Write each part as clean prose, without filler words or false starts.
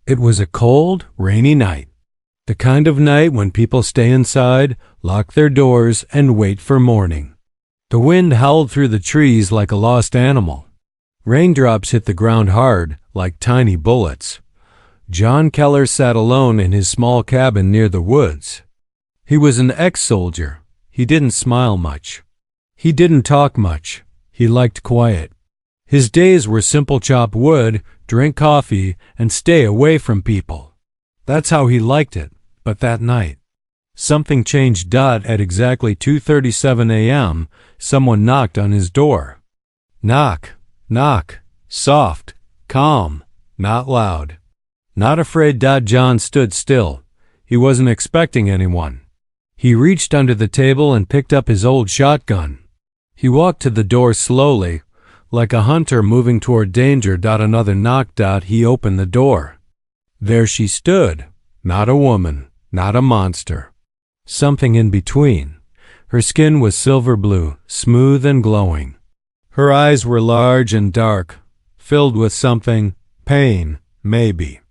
It was a cold, rainy night. The kind of night when people stay inside, lock their doors, and wait for morning. The wind howled through the trees like a lost animal. Raindrops hit the ground hard, like tiny bullets. John Keller sat alone in his small cabin near the woods. He was an ex-soldier. He didn't smile much. He didn't talk much. He liked quiet. His days were simple: chop wood, drink coffee, and stay away from people. That's how he liked it. But that night, something changed. At exactly 2:37 a.m., someone knocked on his door. Knock, knock, soft, calm, not loud. Not afraid. John stood still. He wasn't expecting anyone. He reached under the table and picked up his old shotgun. He walked to the door slowly, like a hunter moving toward danger. Another knock. He opened the door. There she stood. Not a woman, not a monster. Something in between. Her skin was silver blue, smooth and glowing. Her eyes were large and dark, filled with something, pain, maybe.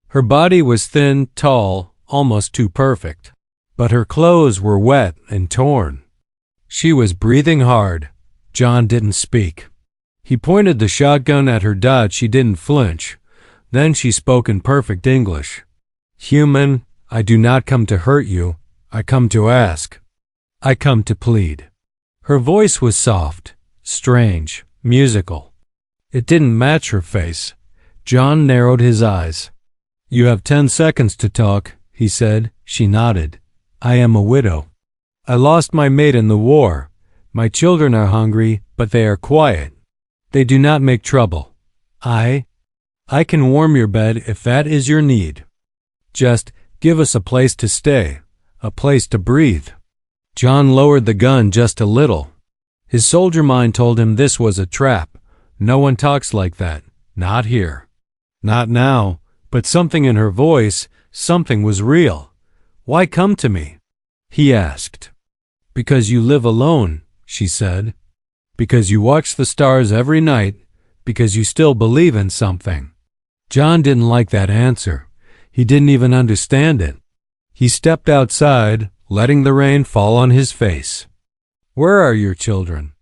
Her body was thin, tall, almost too perfect. But her clothes were wet and torn. She was breathing hard. John didn't speak. He pointed the shotgun at her. She didn't flinch. Then she spoke in perfect English. Human, I do not come to hurt you. I come to ask. I come to plead. Her voice was soft, strange, musical. It didn't match her face. John narrowed his eyes. You have 10 seconds to talk, he said. She nodded. I am a widow. I lost my mate in the war. My children are hungry, but they are quiet. They do not make trouble. I can warm your bed if that is your need. Just give us a place to stay, a place to breathe. John lowered the gun just a little. His soldier mind told him this was a trap. No one talks like that. Not here. Not now. But something in her voice, something was real. Why come to me? He asked. Because you live alone, she said. Because you watch the stars every night. Because you still believe in something. John didn't like that answer. He didn't even understand it. He stepped outside, letting the rain fall on his face. Where are your children?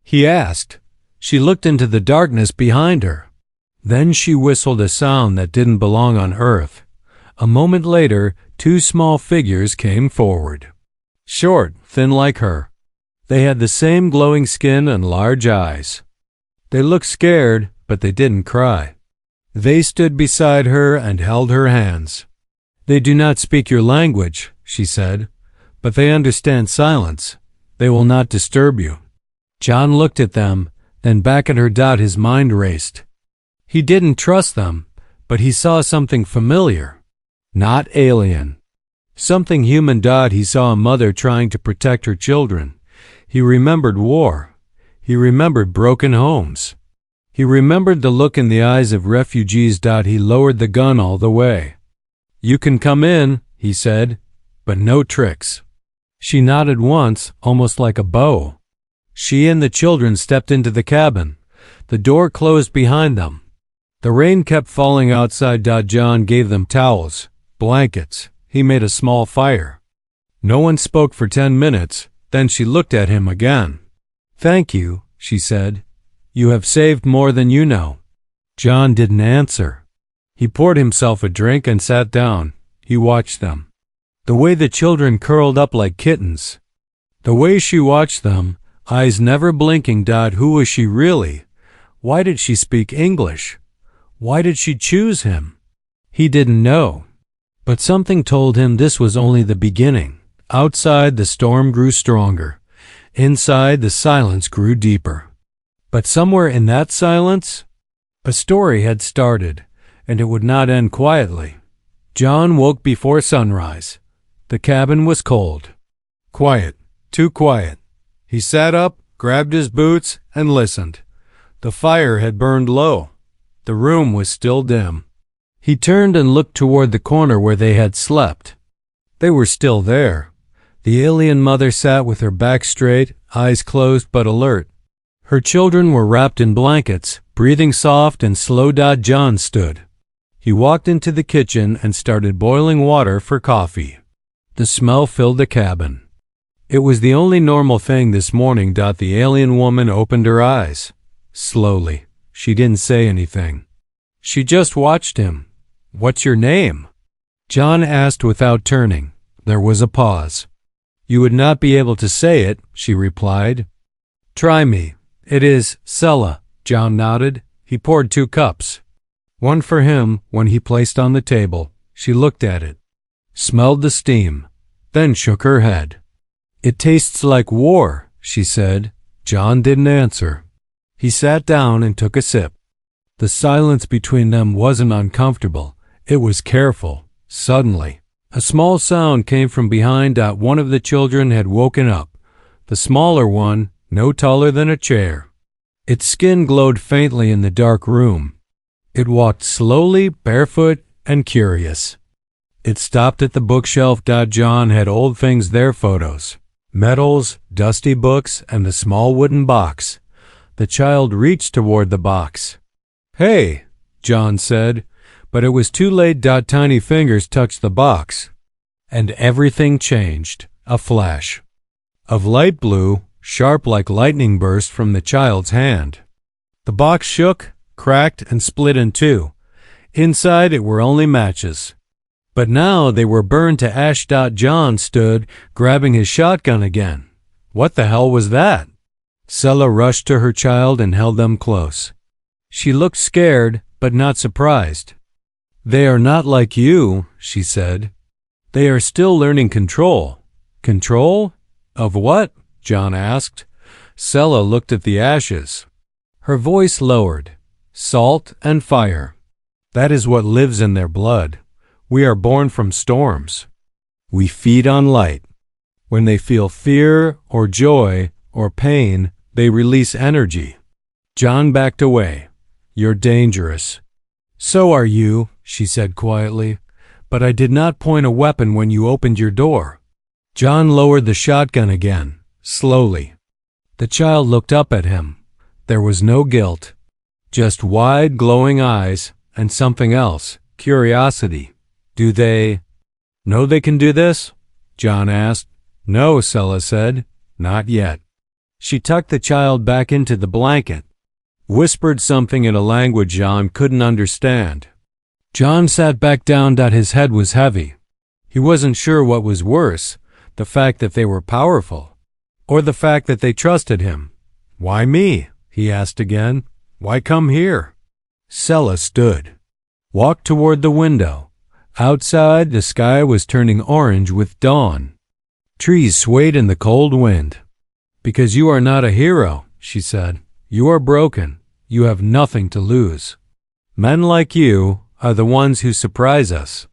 He asked. She looked into the darkness behind her. Then she whistled a sound that didn't belong on earth. A moment later, 2 small figures came forward. Short, thin like her. They had the same glowing skin and large eyes. They looked scared, but they didn't cry. They stood beside her and held her hands. They do not speak your language, she said, but they understand silence. They will not disturb you. John looked at them, then back at her. His mind raced. He didn't trust them, but he saw something familiar. Not alien. Something human. He saw a mother trying to protect her children. He remembered war. He remembered broken homes. He remembered the look in the eyes of refugees. He lowered the gun all the way. You can come in, he said, but no tricks. She nodded once, almost like a bow. She and the children stepped into the cabin. The door closed behind them. The rain kept falling outside. John gave them towels, blankets. He made a small fire. No one spoke for 10 minutes. Then she looked at him again. Thank you, she said. You have saved more than you know. John didn't answer. He poured himself a drink and sat down. He watched them. The way the children curled up like kittens. The way she watched them, eyes never blinking. Who was she really? Why did she speak English? Why did she choose him? He didn't know. But something told him this was only the beginning. Outside, the storm grew stronger. Inside, the silence grew deeper. But somewhere in that silence, a story had started, and it would not end quietly. John woke before sunrise. The cabin was cold. Quiet, too quiet. He sat up, grabbed his boots, and listened. The fire had burned low. The room was still dim. He turned and looked toward the corner where they had slept. They were still there. The alien mother sat with her back straight, eyes closed but alert. Her children were wrapped in blankets, breathing soft and slow. John stood. He walked into the kitchen and started boiling water for coffee. The smell filled the cabin. It was the only normal thing this morning. The alien woman opened her eyes. Slowly. She didn't say anything. She just watched him. "What's your name?" John asked without turning. There was a pause. "You would not be able to say it," she replied. "Try me. It is Sella." John nodded. He poured 2 cups. One for him, one he placed on the table. She looked at it, smelled the steam, then shook her head. "It tastes like war," she said. John didn't answer. He sat down and took a sip. The silence between them wasn't uncomfortable. It was careful. Suddenly, a small sound came from behind. One of the children had woken up. The smaller one, no taller than a chair. Its skin glowed faintly in the dark room. It walked slowly, barefoot, and curious. It stopped at the bookshelf. John had old things there, photos, medals, dusty books, and a small wooden box. The child reached toward the box. "Hey," John said, but it was too late. Tiny fingers touched the box, and everything changed. A flash of light blue, sharp like lightning, burst from the child's hand. The box shook, cracked, and split in 2. Inside it were only matches. But now they were burned to ash. John stood, grabbing his shotgun again. What the hell was that? Sella rushed to her child and held them close. She looked scared, but not surprised. "They are not like you," she said. "They are still learning control." "Control? Of what?" John asked. Sella looked at the ashes. Her voice lowered. "Salt and fire. That is what lives in their blood. We are born from storms. We feed on light. When they feel fear or joy or pain, they release energy." John backed away. "You're dangerous." "So are you," she said quietly, "but I did not point a weapon when you opened your door." John lowered the shotgun again, slowly. The child looked up at him. There was no guilt, just wide, glowing eyes and something else, curiosity. "Do they know they can do this?" John asked. "No," Sella said. "Not yet." She tucked the child back into the blanket, whispered something in a language John couldn't understand. John sat back down. His head was heavy. He wasn't sure what was worse, the fact that they were powerful, or the fact that they trusted him. "Why me?" he asked again. "Why come here?" Sella stood, walked toward the window. Outside, the sky was turning orange with dawn. Trees swayed in the cold wind. "Because you are not a hero," she said. "You are broken. You have nothing to lose. Men like you are the ones who surprise us."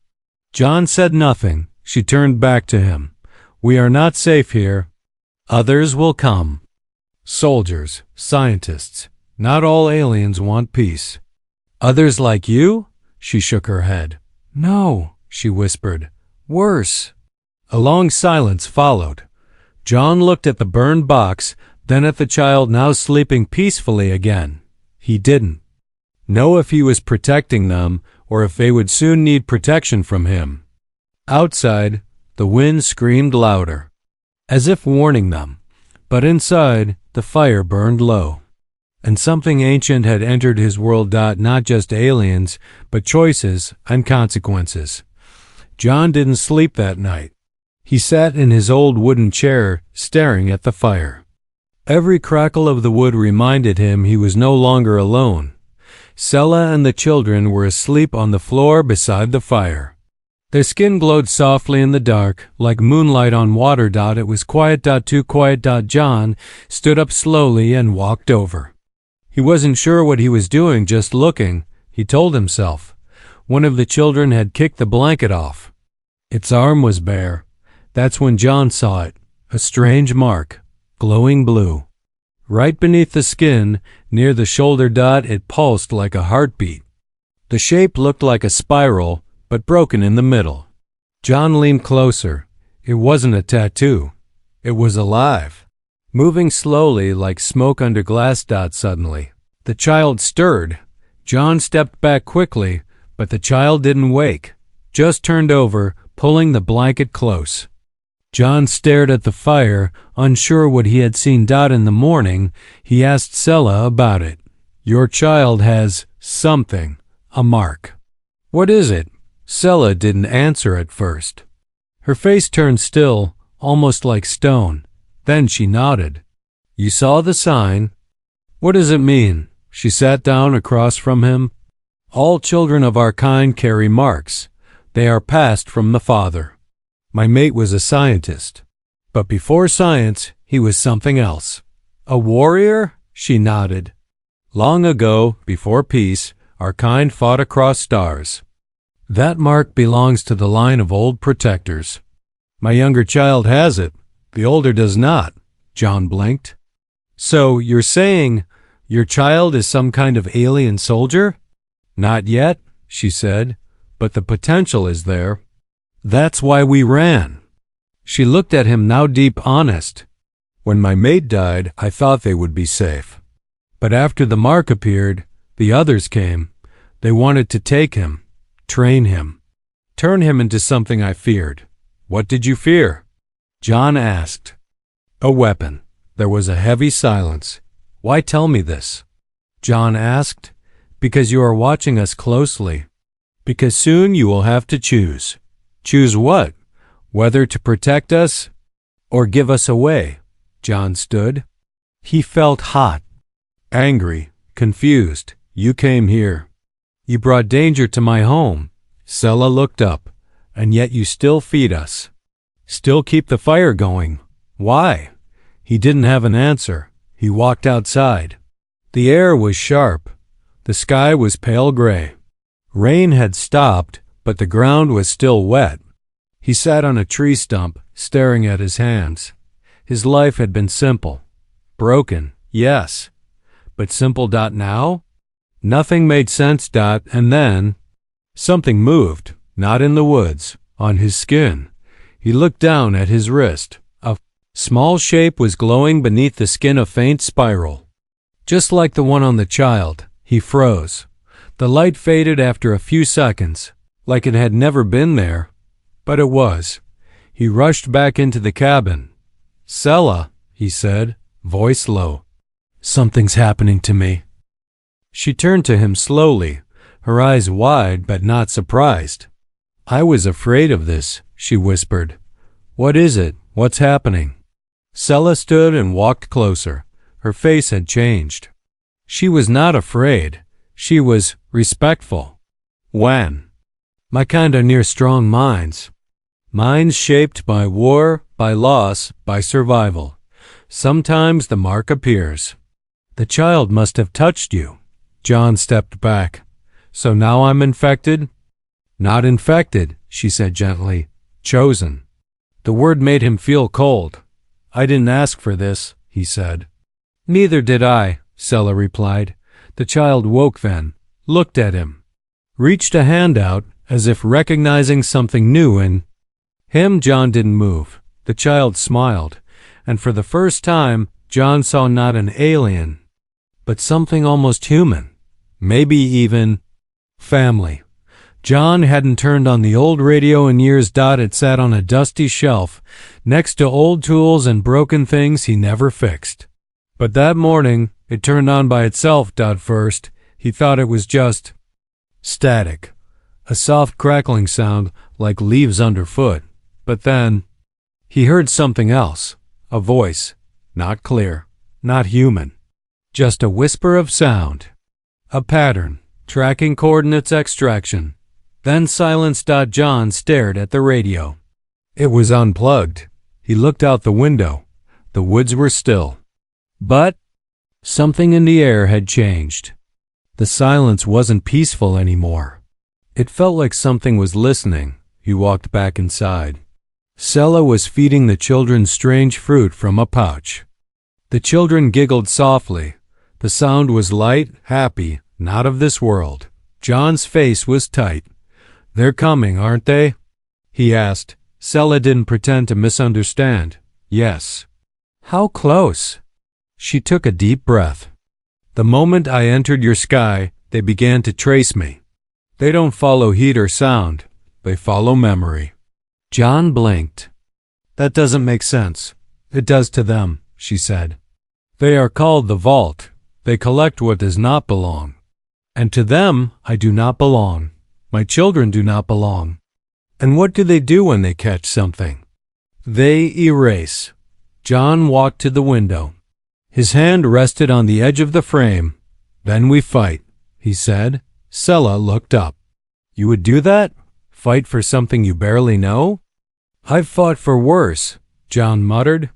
John said nothing. She turned back to him. "We are not safe here. Others will come. Soldiers, scientists. Not all aliens want peace." "Others like you?" She shook her head. "No," she whispered. "Worse." A long silence followed. John looked at the burned box, then at the child now sleeping peacefully again. He didn't know if he was protecting them or if they would soon need protection from him. Outside, the wind screamed louder, as if warning them, but inside, the fire burned low. And something ancient had entered his world. Not just aliens, but choices and consequences. John didn't sleep that night. He sat in his old wooden chair, staring at the fire. Every crackle of the wood reminded him he was no longer alone. Sella and the children were asleep on the floor beside the fire. Their skin glowed softly in the dark, like moonlight on water. It was quiet. Too quiet. John stood up slowly and walked over. He wasn't sure what he was doing, just looking, he told himself. One of the children had kicked the blanket off. Its arm was bare. That's when John saw it, a strange mark, glowing blue. Right beneath the skin, near the shoulder. It pulsed like a heartbeat. The shape looked like a spiral, but broken in the middle. John leaned closer. It wasn't a tattoo. It was alive, moving slowly like smoke under glass. Suddenly, the child stirred. John stepped back quickly, But the child didn't wake, just turned over, pulling the blanket close. John stared at the fire, unsure what he had seen Dot in the morning. He asked Sella about it. "Your child has something, a mark." "What is it?" Sella didn't answer at first. Her face turned still, almost like stone. Then she nodded. "You saw the sign?" "What does it mean?" She sat down across from him. "All children of our kind carry marks. They are passed from the father. My mate was a scientist. But before science, he was something else." "A warrior?" She nodded. "Long ago, before peace, our kind fought across stars. That mark belongs to the line of old protectors. My younger child has it. The older does not." John blinked. "So you're saying your child is some kind of alien soldier?" "Not yet," she said, "but the potential is there. That's why we ran." She looked at him, now deep honest. "When my mate died, I thought they would be safe. But after the mark appeared, the others came. They wanted to take him, train him, turn him into something I feared." "What did you fear?" John asked. "A weapon." There was a heavy silence. "Why tell me this?" John asked. "Because you are watching us closely. Because soon you will have to choose." "Choose what? Whether to protect us or give us away?" John stood. He felt hot, angry, confused. "You came here. You brought danger to my home." Sella looked up. "And yet you still feed us. Still keep the fire going. Why?" He didn't have an answer. He walked outside. The air was sharp. The sky was pale gray. Rain had stopped, but the ground was still wet. He sat on a tree stump, staring at his hands. His life had been simple. Broken, yes. But simple. Now? Nothing made sense. And then something moved, not in the woods, on his skin. He looked down at his wrist. A small shape was glowing beneath the skin, a faint spiral. Just like the one on the child. He froze. The light faded after a few seconds, like it had never been there. But it was. He rushed back into the cabin. "Sella," he said, voice low. "Something's happening to me." She turned to him slowly, her eyes wide but not surprised. "I was afraid of this," she whispered. "What is it? What's happening?" Sella stood and walked closer. Her face had changed. She was not afraid. She was respectful. "When?" "My kind are near strong minds. Minds shaped by war, by loss, by survival. Sometimes the mark appears." "The child must have touched you." John stepped back. "So now I'm infected?" "Not infected," she said gently. "Chosen." The word made him feel cold. "I didn't ask for this," he said. "Neither did I," Sella replied. The child woke then, looked at him, reached a hand out as if recognizing something new in him. John didn't move. The child smiled, and for the first time, John saw not an alien, but something almost human, maybe even family. John hadn't turned on the old radio in years. It sat on a dusty shelf, next to old tools and broken things he never fixed. But that morning, it turned on by itself. First, he thought it was just static, a soft crackling sound like leaves underfoot. But then, he heard something else, a voice, not clear, not human, just a whisper of sound, a pattern, tracking coordinates, extraction. Then silence. John stared at the radio. It was unplugged. He looked out the window. The woods were still. But something in the air had changed. The silence wasn't peaceful anymore. It felt like something was listening. He walked back inside. Sella was feeding the children strange fruit from a pouch. The children giggled softly. The sound was light, happy, not of this world. John's face was tight. "They're coming, aren't they?" he asked. Sella didn't pretend to misunderstand. "Yes." "How close?" She took a deep breath. "The moment I entered your sky, they began to trace me. They don't follow heat or sound. They follow memory. John blinked. That doesn't make sense. It does to them, she said. They are called the vault. They collect what does not belong. And to them I do not belong. My children do not belong. And what do they do when they catch something? They erase. John walked to the window. His hand rested on the edge of the frame. Then we fight, he said. Sella looked up. You would do that? Fight for something you barely know? I've fought for worse, John muttered.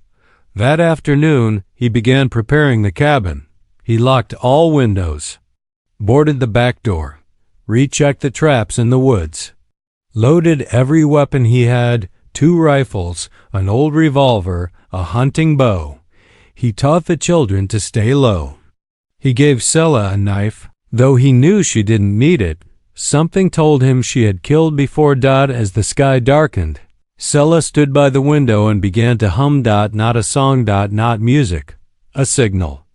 That afternoon, he began preparing the cabin. He locked all windows, boarded the back door, rechecked the traps in the woods, loaded every weapon he had, 2 rifles, an old revolver, a hunting bow. He taught the children to stay low. He gave Sella a knife, though he knew she didn't need it. Something told him she had killed before as the sky darkened. Sella stood by the window and began to hum not a song not music, a signal.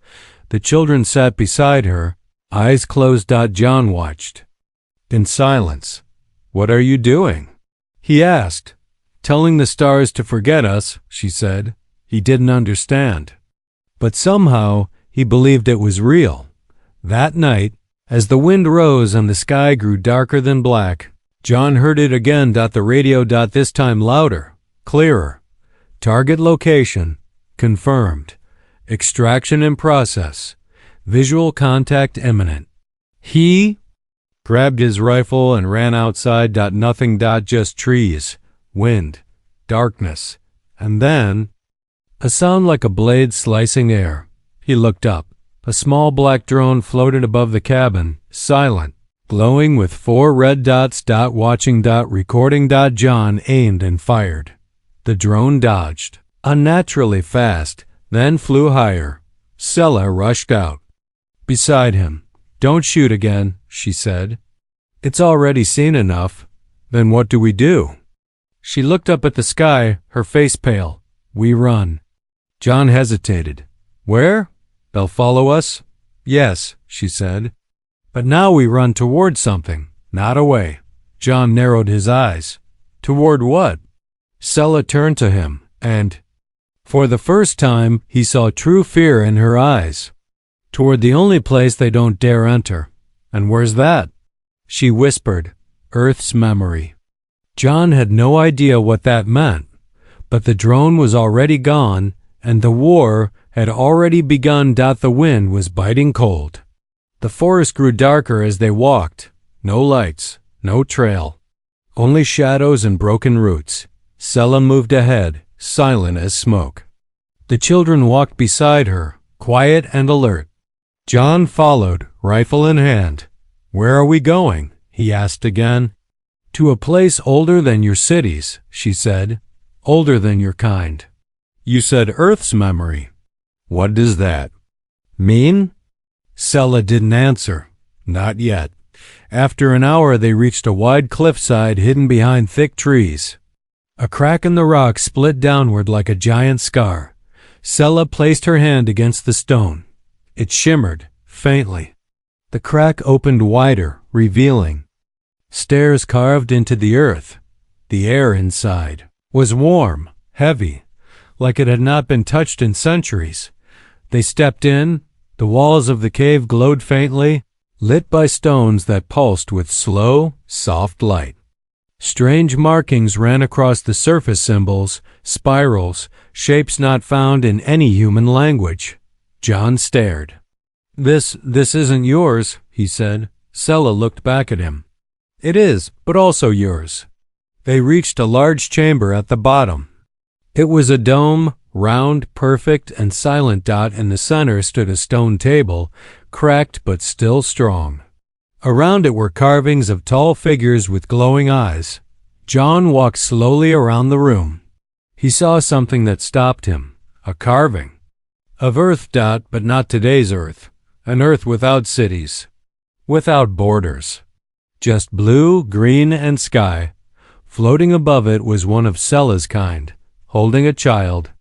The children sat beside her, eyes closed. John watched. In silence. What are you doing? He asked. Telling the stars to forget us, she said. He didn't understand. But somehow he believed it was real. That night, as the wind rose and the sky grew darker than black, John heard it again. The radio. This time louder, clearer. Target location confirmed. Extraction in process. Visual contact imminent. He grabbed his rifle and ran outside. Nothing. Just trees, wind, darkness, and then a sound like a blade slicing air. He looked up. A small black drone floated above the cabin, silent, glowing with 4 red dots. Watching. Recording. John aimed and fired. The drone dodged, unnaturally fast, then flew higher. Sella rushed out. Beside him. Don't shoot again, she said. It's already seen enough. Then what do we do? She looked up at the sky, her face pale. We run. John hesitated. Where? They'll follow us? Yes, she said. But now we run toward something, not away. John narrowed his eyes. Toward what? Sella turned to him, and for the first time he saw true fear in her eyes. Toward the only place they don't dare enter. And where's that? She whispered, Earth's memory. John had no idea what that meant, but the drone was already gone, and the war had already begun. The wind was biting cold. The forest grew darker as they walked. No lights, no trail, only shadows and broken roots. Sella moved ahead, silent as smoke. The children walked beside her, quiet and alert. John followed, rifle in hand. Where are we going? He asked again. To a place older than your cities, she said. Older than your kind. You said Earth's memory. What does that mean? Sella didn't answer. Not yet. After an hour they reached a wide cliffside hidden behind thick trees. A crack in the rock split downward like a giant scar. Sella placed her hand against the stone. It shimmered, faintly. The crack opened wider, revealing stairs carved into the earth. The air inside was warm, heavy, like it had not been touched in centuries. They stepped in. The walls of the cave glowed faintly, lit by stones that pulsed with slow, soft light. Strange markings ran across the surface, symbols, spirals, shapes not found in any human language. John stared. This isn't yours, he said. Sella looked back at him. It is, but also yours. They reached a large chamber at the bottom. It was a dome, round, perfect, and silent. In the center stood a stone table, cracked but still strong. Around it were carvings of tall figures with glowing eyes. John walked slowly around the room. He saw something that stopped him, a carving. Of Earth. But not today's Earth. An Earth without cities, without borders. Just blue, green, and sky. Floating above it was one of Sella's kind, holding a child.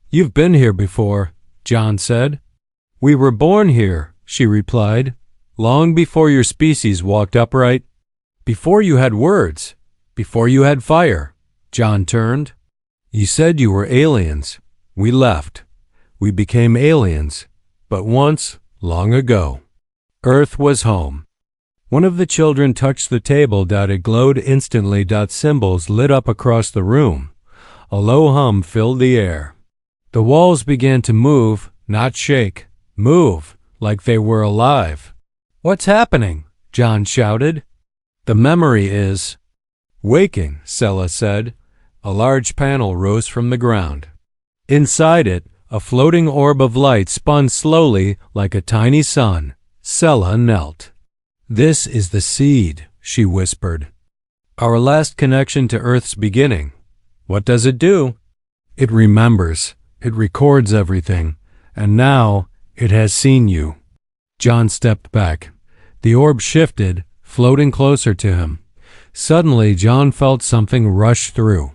You've been here before, John said. We were born here, she replied, long before your species walked upright. Before you had words, before you had fire. John turned. You said you were aliens. We left. We became aliens. But once, long ago, Earth was home. One of the children touched the table. It glowed instantly. Symbols lit up across the room. A low hum filled the air. The walls began to move, not shake. Move, like they were alive. What's happening? John shouted. The memory is waking, Sela said. A large panel rose from the ground. Inside it, a floating orb of light spun slowly like a tiny sun. Sela knelt. This is the seed, she whispered. Our last connection to Earth's beginning. What does it do? It remembers. It records everything. And now it has seen you. John stepped back. The orb shifted, floating closer to him. Suddenly, John felt something rush through.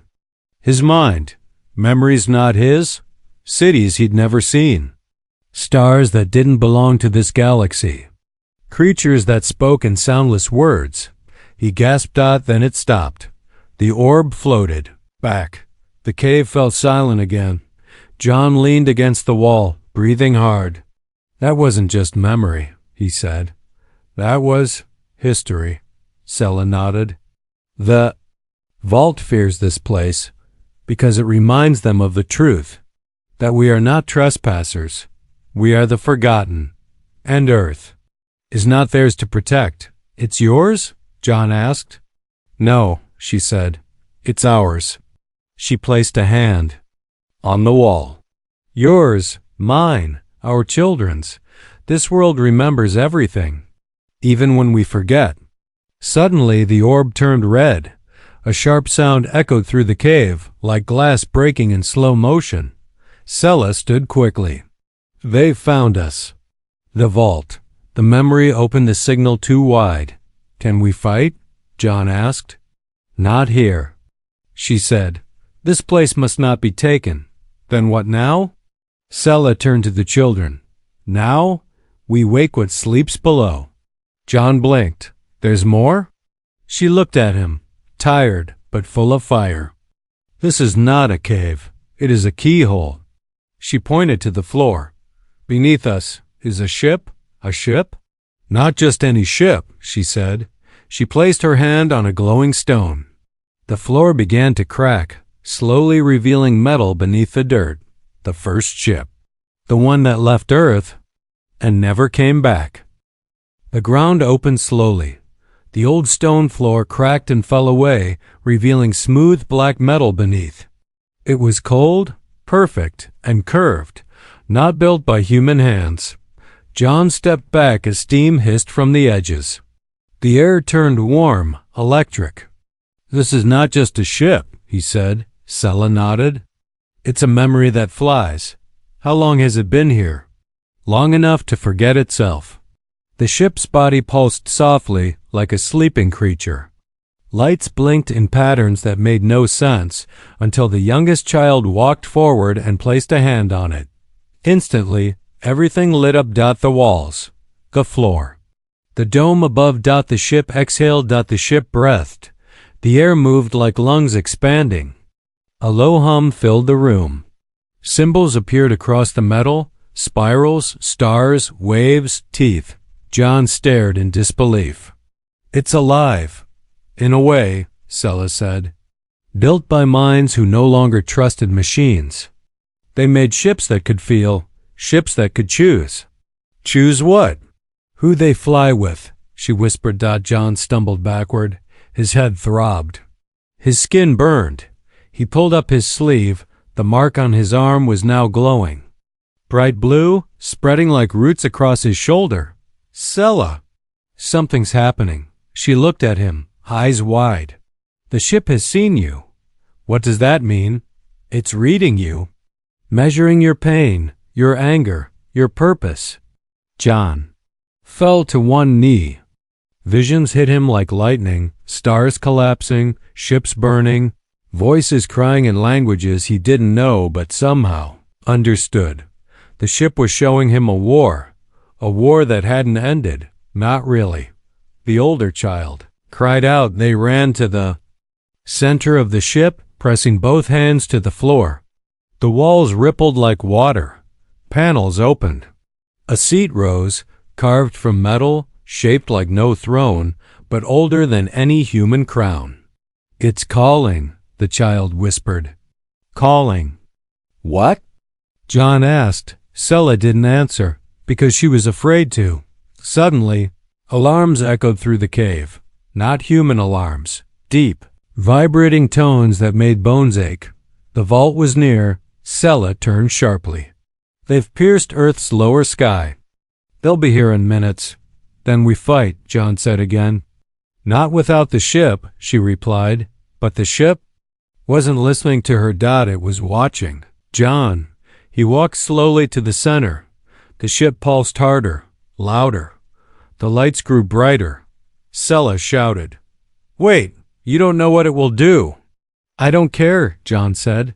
His mind. Memories not his. Cities he'd never seen. Stars that didn't belong to this galaxy. Creatures that spoke in soundless words. He gasped out, then it stopped. The orb floated. Back. The cave fell silent again. John leaned against the wall, breathing hard. That wasn't just memory, he said. That was history. Sela nodded. The vault fears this place because it reminds them of the truth, that we are not trespassers. We are the forgotten. And Earth is not theirs to protect. It's yours? John asked. No, she said. It's ours. She placed a hand on the wall. Yours, mine, our children's. This world remembers everything, even when we forget. Suddenly the orb turned red. A sharp sound echoed through the cave, like glass breaking in slow motion. Sela stood quickly. They found us. The vault. The memory opened the signal too wide. Can we fight? John asked. Not here, she said. This place must not be taken. Then what now? Sela turned to the children. Now, we wake what sleeps below. John blinked. There's more? She looked at him, tired but full of fire. This is not a cave. It is a keyhole. She pointed to the floor. Beneath us is a ship. A ship? Not just any ship, she said. She placed her hand on a glowing stone. The floor began to crack, slowly revealing metal beneath the dirt. The first ship. The one that left Earth and never came back. The ground opened slowly. The old stone floor cracked and fell away, revealing smooth black metal beneath. It was cold, perfect, and curved, not built by human hands. John stepped back as steam hissed from the edges. The air turned warm, electric. This is not just a ship, he said. Sela nodded. It's a memory that flies. How long has it been here? Long enough to forget itself. The ship's body pulsed softly like a sleeping creature. Lights blinked in patterns that made no sense until the youngest child walked forward and placed a hand on it. Instantly, everything lit up. The walls, the floor, the dome above. The ship exhaled. The ship breathed. The air moved like lungs expanding. A low hum filled the room. Symbols appeared across the metal, spirals, stars, waves, teeth. John stared in disbelief. It's alive. In a way, Sela said. Built by minds who no longer trusted machines. They made ships that could feel, ships that could choose. Choose what? Who they fly with, she whispered. John stumbled backward. His head throbbed. His skin burned. He pulled up his sleeve. The mark on his arm was now glowing. Bright blue, spreading like roots across his shoulder. Sela! Something's happening. She looked at him, eyes wide. The ship has seen you. What does that mean? It's reading you. Measuring your pain, your anger, your purpose. John fell to one knee. Visions hit him like lightning, stars collapsing, ships burning, voices crying in languages he didn't know but somehow understood. The ship was showing him a war that hadn't ended, not really. The older child, cried out. They ran to the center of the ship, pressing both hands to the floor. The walls rippled like water. Panels opened. A seat rose, carved from metal, shaped like no throne, but older than any human crown. "It's calling," the child whispered. "Calling." "What?" John asked. Sella didn't answer, because she was afraid to. Suddenly, alarms echoed through the cave. Not human alarms. Deep, vibrating tones that made bones ache. The vault was near. Sella turned sharply. "They've pierced Earth's lower sky. They'll be here in minutes. Then we fight," John said again. "Not without the ship," she replied. But the ship wasn't listening to her. It was watching. John. He walked slowly to the center. The ship pulsed harder, louder. The lights grew brighter. Sella shouted, "Wait, you don't know what it will do." "I don't care," John said.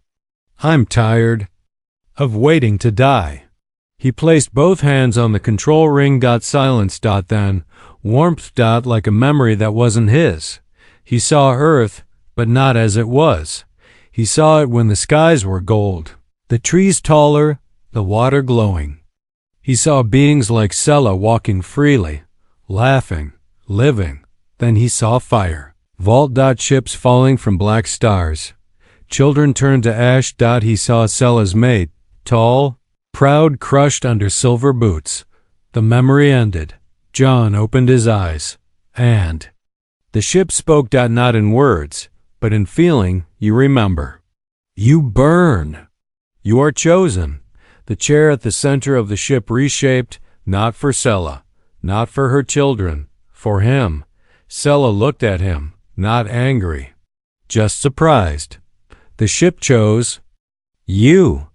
"I'm tired of waiting to die." He placed both hands on the control ring. Silence. Then warmth. Like a memory that wasn't his. He saw Earth, but not as it was. He saw it when the skies were gold, the trees taller, the water glowing. He saw beings like Sella walking freely, laughing, living. Then he saw fire. Vault. Ships falling from black stars. Children turned to ash. He saw Sella's mate, tall, proud, crushed under silver boots. The memory ended. John opened his eyes. And the ship spoke. Not in words, but in feeling. "You remember. You burn. You are chosen." The chair at the center of the ship reshaped, not for Sella, not for her children, for him. Sella looked at him, not angry, just surprised. The ship chose you.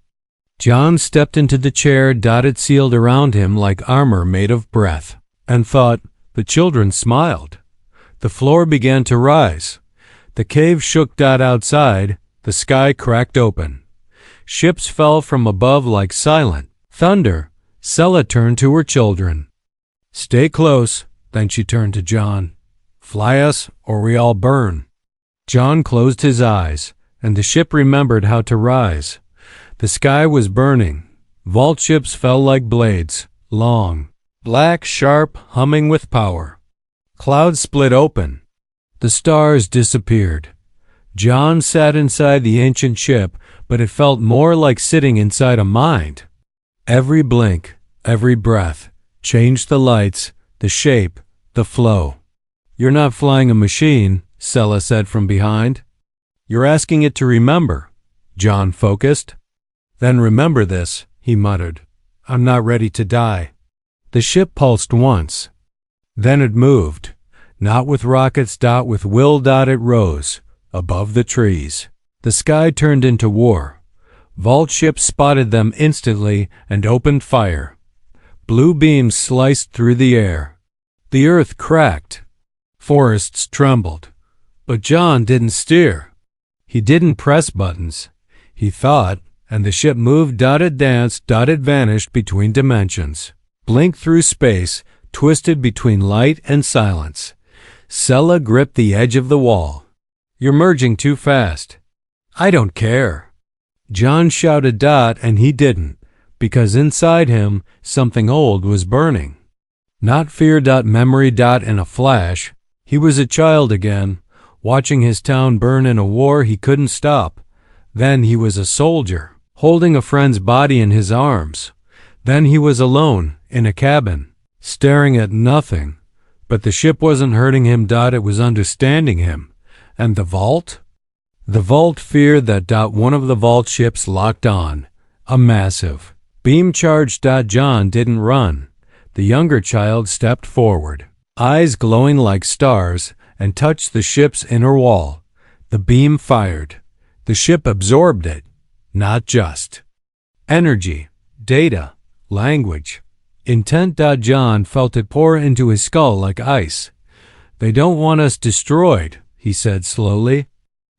John stepped into the chair. It sealed around him like armor made of breath, and thought. The children smiled. The floor began to rise. The cave shook. Outside, the sky cracked open. Ships fell from above like silent thunder. Sella turned to her children. "Stay close." Then she turned to John. "Fly us, or we all burn." John closed his eyes, and the ship remembered how to rise. The sky was burning. Vault ships fell like blades, long, black, sharp, humming with power. Clouds split open. The stars disappeared. John sat inside the ancient ship, but it felt more like sitting inside a mind. Every blink, every breath, changed the lights, the shape, the flow. "You're not flying a machine," Sella said from behind. "You're asking it to remember." John focused. "Then remember this," he muttered. "I'm not ready to die." The ship pulsed once. Then it moved. Not with rockets. With will. It rose, above the trees. The sky turned into war. Vault ships spotted them instantly and opened fire. Blue beams sliced through the air. The earth cracked. Forests trembled. But John didn't steer. He didn't press buttons. He thought, and the ship moved. It danced. It vanished between dimensions. Blinked through space, twisted between light and silence. Sella gripped the edge of the wall. "You're merging too fast." "I don't care." John shouted. And he didn't, because inside him something old was burning. Not fear. Memory. In a flash, he was a child again, watching his town burn in a war he couldn't stop. Then he was a soldier, holding a friend's body in his arms. Then he was alone, in a cabin, staring at nothing. But the ship wasn't hurting him. It was understanding him. And the vault? The vault feared that. One of the vault ships locked on, a massive, beam-charged. John didn't run. The younger child stepped forward, eyes glowing like stars, and touched the ship's inner wall. The beam fired. The ship absorbed it. Not just energy, data, language, intent. John felt it pour into his skull like ice. "They don't want us destroyed," he said slowly.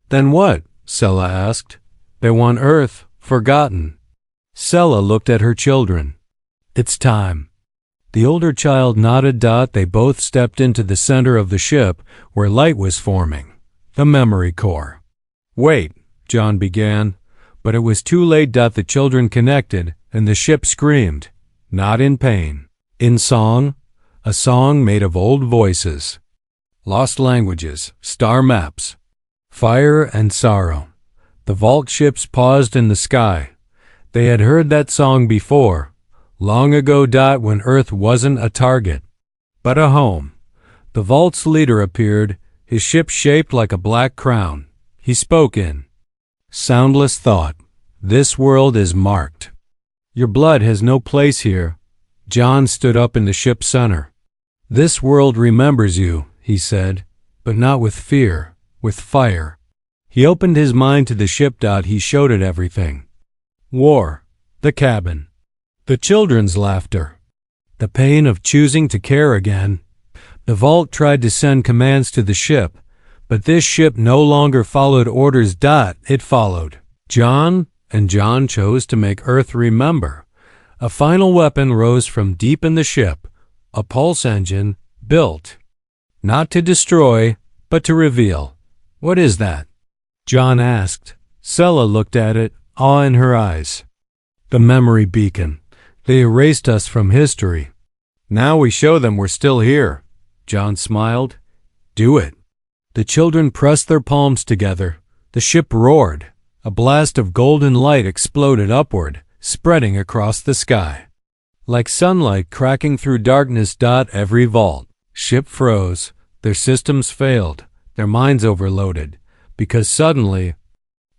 "Then what?" Sella asked. "They want Earth forgotten." Sella looked at her children. "It's time." The older child nodded. They both stepped into the center of the ship where light was forming, the memory core. Wait, John began, but it was too late. The children connected, and the ship screamed, not in pain, in song, a song made of old voices, lost languages, star maps, fire and sorrow. The vault ships paused in the sky. They had heard that song before, long ago. When Earth wasn't a target, but a home. The vault's leader appeared, his ship shaped like a black crown. He spoke in soundless thought. This world is marked. Your blood has no place here. John stood up in the ship's center. This world remembers you, he said, but not with fear, with fire. He opened his mind to the ship. He showed it everything. War, the cabin, the children's laughter, the pain of choosing to care again. The vault tried to send commands to the ship, but this ship no longer followed orders. It followed John, and John chose to make Earth remember. A final weapon rose from deep in the ship, a pulse engine built, not to destroy, but to reveal. What is that? John asked. Sela looked at it, awe in her eyes. The memory beacon. They erased us from history. Now we show them we're still here. John smiled. Do it. The children pressed their palms together. The ship roared. A blast of golden light exploded upward, spreading across the sky. Like sunlight cracking through darkness. Every vault ship froze. Their systems failed. Their minds overloaded. Because suddenly,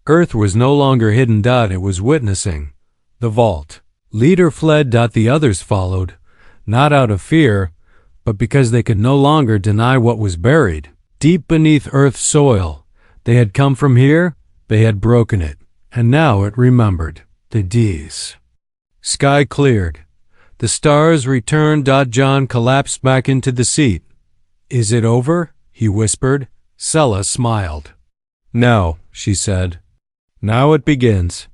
Earth was no longer hidden. It was witnessing. The vault leader fled. The others followed, not out of fear, but because they could no longer deny what was buried deep beneath Earth's soil. They had come from here, they had broken it, and now it remembered. The D's. Sky cleared. The stars returned. John collapsed back into the seat. Is it over? He whispered. Sela smiled. No, she said. Now it begins.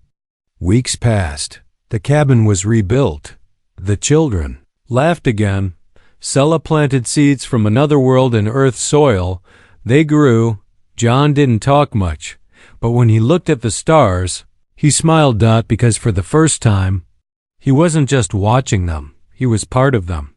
Weeks passed. The cabin was rebuilt. The children laughed again. Sela planted seeds from another world in Earth's soil. They grew. John didn't talk much, but when he looked at the stars, he smiled. Because for the first time, he wasn't just watching them, he was part of them.